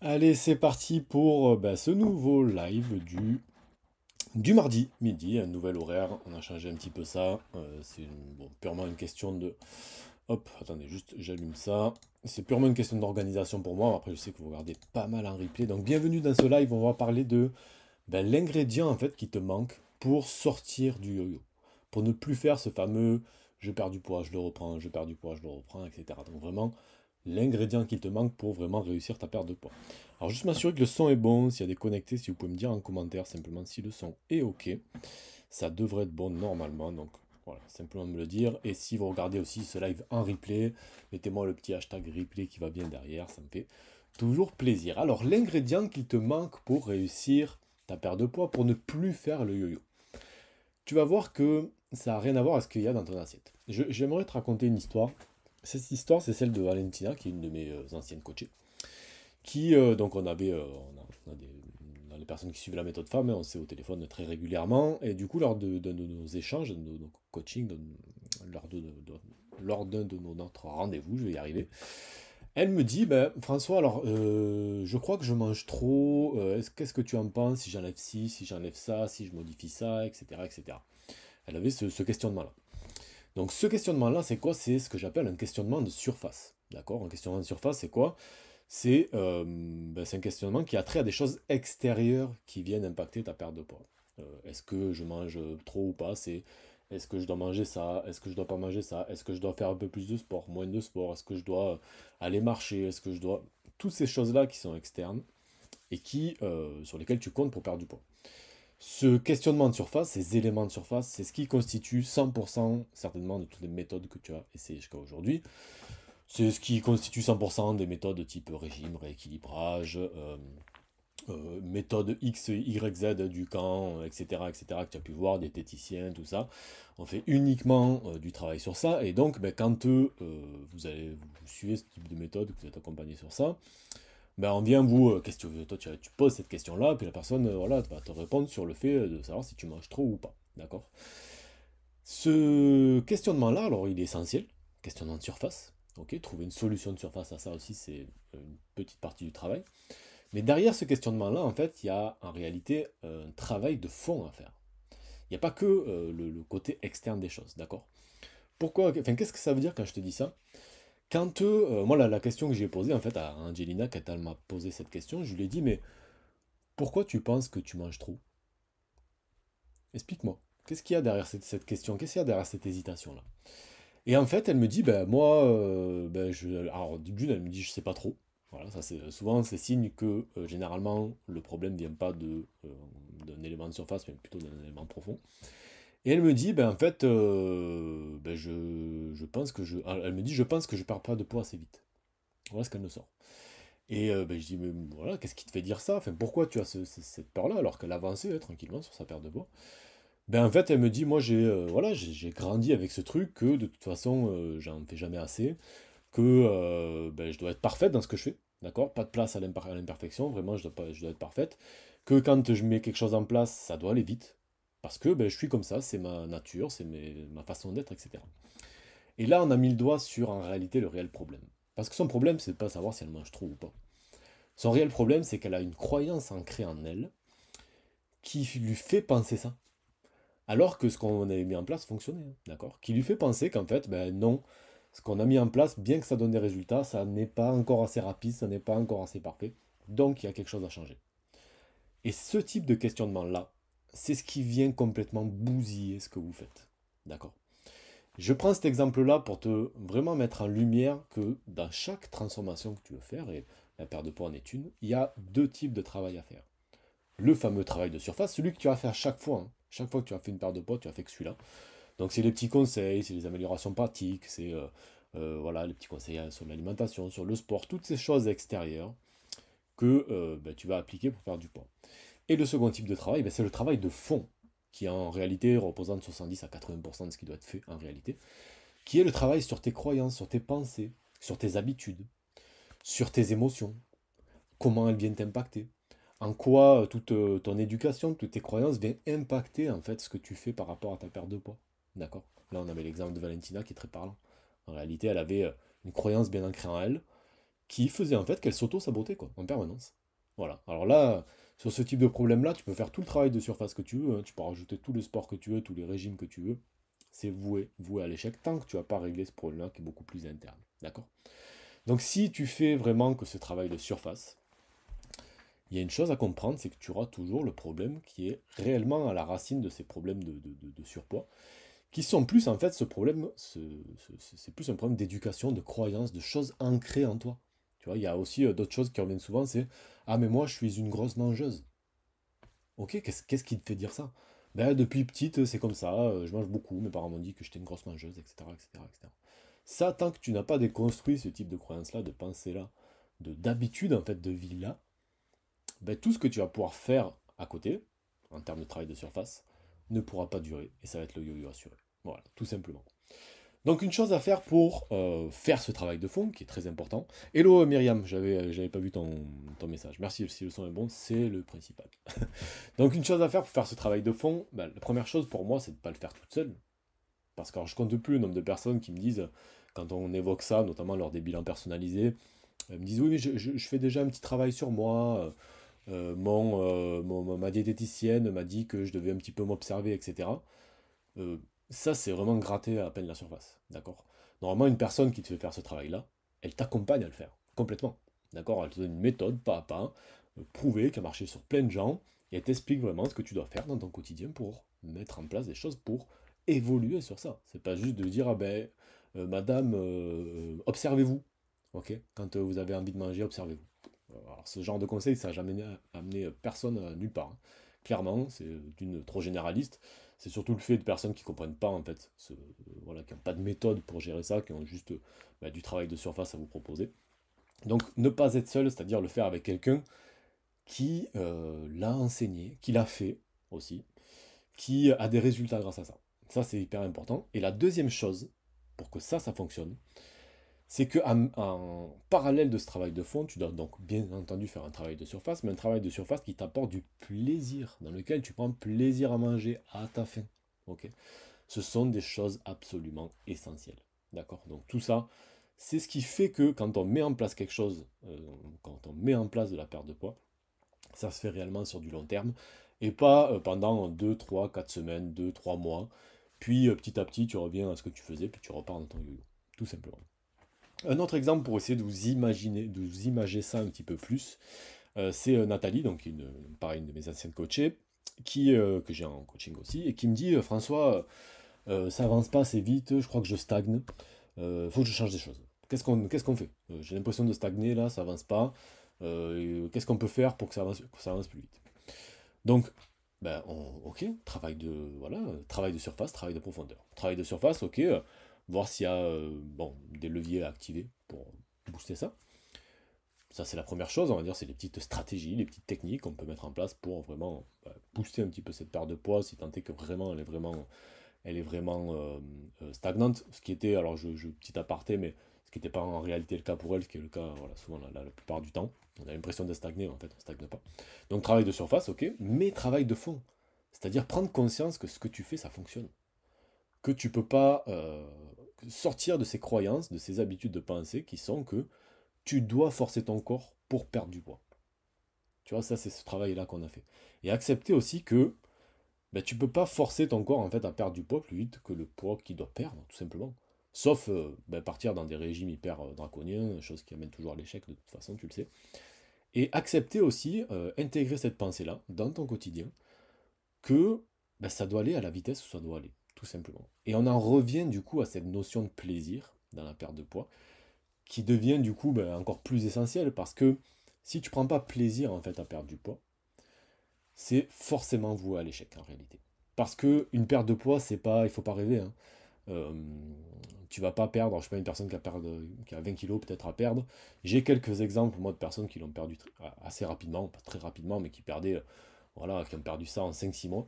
Allez, c'est parti pour ce nouveau live du mardi midi, un nouvel horaire. On a changé un petit peu ça. Bon, purement une question de. Hop, attendez, juste j'allume ça. C'est purement une question d'organisation pour moi. Après, je sais que vous regardez pas mal en replay. Donc, bienvenue dans ce live. On va parler de l'ingrédient en fait qui te manque pour sortir du yo-yo. Pour ne plus faire ce fameux je perds du poids, je le reprends, je perds du poids, je le reprends, etc. Donc, vraiment, l'ingrédient qu'il te manque pour vraiment réussir ta perte de poids. Alors juste m'assurer que le son est bon, s'il y a des connectés, si vous pouvez me dire en commentaire simplement si le son est ok. Ça devrait être bon normalement, donc voilà, simplement me le dire. Et si vous regardez aussi ce live en replay, mettez-moi le petit hashtag replay qui va bien derrière, ça me fait toujours plaisir. Alors l'ingrédient qu'il te manque pour réussir ta perte de poids, pour ne plus faire le yo-yo. Tu vas voir que ça n'a rien à voir avec ce qu'il y a dans ton assiette. J'aimerais te raconter une histoire. Cette histoire, c'est celle de Valentina, qui est une de mes anciennes coachées qui, donc on a les personnes qui suivent la méthode femme, hein, on s'est au téléphone très régulièrement, et du coup, lors de nos échanges, de nos coachings, lors d'un de nos notre rendez-vous, je vais y arriver, elle me dit, ben, François, alors, je crois que je mange trop, qu'est-ce que tu en penses si j'enlève ci, si j'enlève ça, si je modifie ça, etc., etc. Elle avait ce questionnement-là. Donc ce questionnement-là, c'est quoi? C'est ce que j'appelle un questionnement de surface. D'accord? Un questionnement de surface, c'est quoi? C'est un questionnement qui a trait à des choses extérieures qui viennent impacter ta perte de poids. Est-ce que je mange trop ou pas assez? Est-ce que je dois manger ça? Est-ce que je dois pas manger ça? Est-ce que je dois faire un peu plus de sport, moins de sport? Est-ce que je dois aller marcher? Est-ce que je dois... Toutes ces choses-là qui sont externes et sur lesquelles tu comptes pour perdre du poids. Ce questionnement de surface, ces éléments de surface, c'est ce qui constitue 100% certainement de toutes les méthodes que tu as essayées jusqu'à aujourd'hui. C'est ce qui constitue 100% des méthodes de type régime, rééquilibrage, méthode X, Y, Z du camp, etc., que tu as pu voir, diététiciens, tout ça. On fait uniquement du travail sur ça. Et donc, ben, quand vous suivez ce type de méthode, que vous êtes accompagné sur ça, ben, on vient vous questionner. Toi, tu poses cette question-là, puis la personne voilà, va te répondre sur le fait de savoir si tu manges trop ou pas. D'accord? Ce questionnement-là, alors il est essentiel, questionnement de surface. Ok, trouver une solution de surface à ça aussi, c'est une petite partie du travail. Mais derrière ce questionnement-là, en fait, il y a en réalité un travail de fond à faire. Il n'y a pas que le côté externe des choses, d'accord? Pourquoi, enfin, qu'est-ce que ça veut dire quand je te dis ça? Quand, moi, la question que j'ai posée, en fait, à Angelina, quand elle m'a posé cette question, je lui ai dit, mais pourquoi tu penses que tu manges trop? Explique-moi. Qu'est-ce qu'il y a derrière cette question? Qu'est-ce qu'il y a derrière cette hésitation-là? Et en fait, elle me dit, ben moi, alors d'une, elle me dit, je sais pas trop. Voilà, ça c'est souvent c'est signe que généralement le problème vient pas d'un élément de surface, mais plutôt d'un élément profond. Et elle me dit, ben en fait, je pense que elle me dit, je pense que je perds pas de poids assez vite. Voilà ce qu'elle me sort. Et je dis, mais voilà, qu'est-ce qui te fait dire ça? Enfin, pourquoi tu as cette peur-là alors qu'elle avançait tranquillement sur sa perte de poids? Ben en fait, elle me dit, moi j'ai grandi avec ce truc que de toute façon, j'en fais jamais assez, que je dois être parfaite dans ce que je fais, d'accord? Pas de place à l'imperfection, vraiment, je dois être parfaite. Que quand je mets quelque chose en place, ça doit aller vite, parce que je suis comme ça, c'est ma nature, ma façon d'être, etc. Et là, on a mis le doigt sur en réalité le réel problème. Parce que son problème, c'est de pas savoir si elle mange trop ou pas. Son réel problème, c'est qu'elle a une croyance ancrée en elle qui lui fait penser ça. Alors que ce qu'on avait mis en place fonctionnait, hein, d'accord? Qui lui fait penser qu'en fait, ben non, ce qu'on a mis en place, bien que ça donne des résultats, ça n'est pas encore assez rapide, ça n'est pas encore assez parfait. Donc il y a quelque chose à changer. Et ce type de questionnement-là, c'est ce qui vient complètement bousiller ce que vous faites. D'accord? Je prends cet exemple-là pour te vraiment mettre en lumière que dans chaque transformation que tu veux faire, et la perte de poids en est une, il y a deux types de travail à faire. Le fameux travail de surface, celui que tu vas faire chaque fois, hein. Chaque fois que tu as fait une perte de poids, tu as fait que celui-là. Donc c'est les petits conseils, c'est les améliorations pratiques, c'est voilà, les petits conseils sur l'alimentation, sur le sport, toutes ces choses extérieures que tu vas appliquer pour perdre du poids. Et le second type de travail, c'est le travail de fond, qui en réalité représente 70 à 80% de ce qui doit être fait en réalité, qui est le travail sur tes croyances, sur tes pensées, sur tes habitudes, sur tes émotions, comment elles viennent t'impacter, en quoi toute ton éducation, toutes tes croyances viennent impacter en fait ce que tu fais par rapport à ta perte de poids. D'accord? Là, on avait l'exemple de Valentina qui est très parlant. En réalité, elle avait une croyance bien ancrée en elle qui faisait en fait qu'elle s'auto-sabotait, quoi, en permanence. Voilà. Alors là, sur ce type de problème-là, tu peux faire tout le travail de surface que tu veux, hein, tu peux rajouter tout le sport que tu veux, tous les régimes que tu veux. C'est voué à l'échec, tant que tu n'as pas réglé ce problème-là qui est beaucoup plus interne. D'accord? Donc si tu fais vraiment que ce travail de surface, il y a une chose à comprendre, c'est que tu auras toujours le problème qui est réellement à la racine de ces problèmes de surpoids, qui sont plus en fait ce problème, c'est plus un problème d'éducation, de croyance, de choses ancrées en toi. Tu vois, il y a aussi d'autres choses qui reviennent souvent, c'est ah mais moi je suis une grosse mangeuse. Ok, qu'est-ce qui te fait dire ça? Ben depuis petite c'est comme ça, je mange beaucoup, mes parents m'ont dit que j'étais une grosse mangeuse, etc., etc., etc. Ça, tant que tu n'as pas déconstruit ce type de croyance-là, de pensée-là, d'habitude en fait de vie-là, ben, tout ce que tu vas pouvoir faire à côté, en termes de travail de surface, ne pourra pas durer et ça va être le yo-yo assuré. Voilà, tout simplement. Donc une chose à faire pour faire ce travail de fond, qui est très important. Hello Myriam, j'avais pas vu ton message. Merci, si le son est bon, c'est le principal. Donc une chose à faire pour faire ce travail de fond, ben, la première chose pour moi, c'est de ne pas le faire toute seule. Parce que alors, je compte plus le nombre de personnes qui me disent, quand on évoque ça, notamment lors des bilans personnalisés, elles me disent oui, mais je fais déjà un petit travail sur moi. Ma diététicienne m'a dit que je devais un petit peu m'observer, etc. Euh, Ça, c'est vraiment gratter à peine la surface, d'accord? Normalement, une personne qui te fait faire ce travail-là, elle t'accompagne à le faire, complètement, d'accord? Elle te donne une méthode, pas à pas, prouvée, qui a marché sur plein de gens, et elle t'explique vraiment ce que tu dois faire dans ton quotidien pour mettre en place des choses pour évoluer sur ça. C'est pas juste de dire, ah ben, madame, observez-vous, ok? Quand vous avez envie de manger, observez-vous. Alors, ce genre de conseil, ça n'a jamais amené personne nulle part, hein. Clairement, c'est d'une trop généraliste. C'est surtout le fait de personnes qui ne comprennent pas, en fait, voilà, qui n'ont pas de méthode pour gérer ça, qui ont juste du travail de surface à vous proposer. Donc, ne pas être seul, c'est-à-dire le faire avec quelqu'un qui l'a enseigné, qui l'a fait aussi, qui a des résultats grâce à ça. Ça, c'est hyper important. Et la deuxième chose, pour que ça fonctionne, c'est que en parallèle de ce travail de fond, tu dois donc bien entendu faire un travail de surface, mais un travail de surface qui t'apporte du plaisir, dans lequel tu prends plaisir à manger à ta faim. Ok? Ce sont des choses absolument essentielles. D'accord? Donc tout ça, c'est ce qui fait que quand on met en place quelque chose, quand on met en place de la perte de poids, ça se fait réellement sur du long terme, et pas pendant 2, 3, 4 semaines, 2, 3 mois, puis petit à petit tu reviens à ce que tu faisais, puis tu repars dans ton yo-yo. Tout simplement. Un autre exemple pour essayer de vous imager ça un petit peu plus, c'est Nathalie, donc pareil, une de mes anciennes coachées, que j'ai en coaching aussi, et qui me dit François, ça avance pas assez vite, je crois que je stagne, faut que je change des choses. Qu'est-ce qu'on fait? J'ai l'impression de stagner là, ça avance pas. Qu'est-ce qu'on peut faire pour que ça avance plus vite? Donc, ben, ok, voilà, travail de surface, travail de profondeur. Travail de surface, ok, voir s'il y a bon, des leviers à activer pour booster ça. Ça, c'est la première chose, on va dire, c'est les petites stratégies, les petites techniques qu'on peut mettre en place pour vraiment booster un petit peu cette perte de poids, si tant est que vraiment elle est vraiment stagnante. Ce qui était, alors petit aparté, mais ce qui n'était pas en réalité le cas pour elle, ce qui est le cas voilà, souvent la plupart du temps. On a l'impression de stagner, en fait, on ne stagne pas. Donc travail de surface, ok, mais travail de fond. C'est-à-dire prendre conscience que ce que tu fais, ça fonctionne. Que tu peux pas sortir de ces croyances, de ces habitudes de pensée qui sont que tu dois forcer ton corps pour perdre du poids. Tu vois, ça c'est ce travail-là qu'on a fait. Et accepter aussi que ben, tu peux pas forcer ton corps en fait à perdre du poids plus vite que le poids qu'il doit perdre, tout simplement. Sauf ben, partir dans des régimes hyper draconiens, chose qui amène toujours à l'échec de toute façon, tu le sais. Et accepter aussi, intégrer cette pensée-là dans ton quotidien, que ben, ça doit aller à la vitesse où ça doit aller, tout simplement. Et on en revient du coup à cette notion de plaisir dans la perte de poids, qui devient du coup ben, encore plus essentielle, parce que si tu prends pas plaisir en fait à perdre du poids, c'est forcément voué à l'échec en réalité. Parce que une perte de poids, c'est pas, il faut pas rêver, hein. Euh, Tu vas pas perdre, je sais pas, une personne qui a 20 kilos peut-être à perdre. J'ai quelques exemples, moi, de personnes qui l'ont perdu assez rapidement, pas très rapidement, mais qui perdaient, voilà, qui ont perdu ça en 5-6 mois.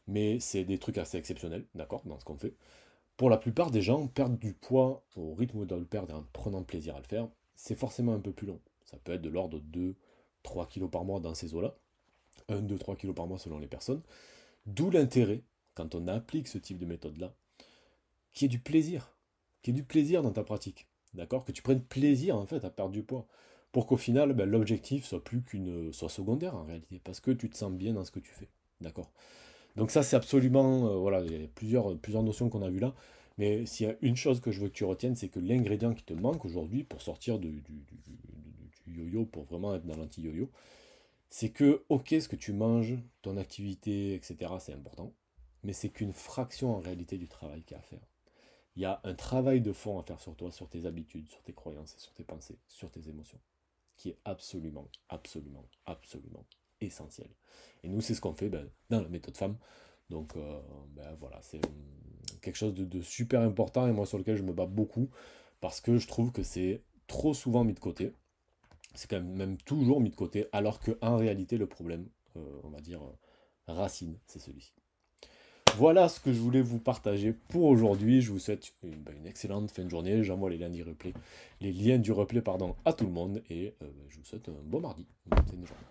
Mais c'est des trucs assez exceptionnels, d'accord, dans ce qu'on fait. Pour la plupart des gens, perdre du poids au rythme où ils doivent le perdre et en prenant plaisir à le faire, c'est forcément un peu plus long. Ça peut être de l'ordre de 2-3 kilos par mois dans ces eaux-là. 1, 2, 3 kilos par mois selon les personnes. D'où l'intérêt, quand on applique ce type de méthode-là, qu'il y ait du plaisir. Qu'il y ait du plaisir dans ta pratique. d'accord? Que tu prennes plaisir en fait à perdre du poids. Pour qu'au final, ben, l'objectif soit secondaire en réalité, parce que tu te sens bien dans ce que tu fais. D'accord? Donc ça, c'est absolument, voilà, il y a plusieurs notions qu'on a vues là, mais s'il y a une chose que je veux que tu retiennes, c'est que l'ingrédient qui te manque aujourd'hui pour sortir du yo-yo, pour vraiment être dans l'anti-yo-yo, c'est que, ok, ce que tu manges, ton activité, etc., c'est important, mais c'est qu'une fraction en réalité du travail qu'il y a à faire. Il y a un travail de fond à faire sur toi, sur tes habitudes, sur tes croyances, sur tes pensées, sur tes émotions, qui est absolument, absolument, absolument essentiel. Et nous, c'est ce qu'on fait ben, dans la méthode femme. Donc, ben, voilà, c'est quelque chose de super important et moi sur lequel je me bats beaucoup parce que je trouve que c'est trop souvent mis de côté. C'est quand même toujours mis de côté, alors qu'en réalité, le problème, on va dire, racine, c'est celui-ci. Voilà ce que je voulais vous partager pour aujourd'hui. Je vous souhaite une excellente fin de journée. J'envoie les liens du replay pardon, à tout le monde et je vous souhaite un bon mardi, une bonne fin de journée.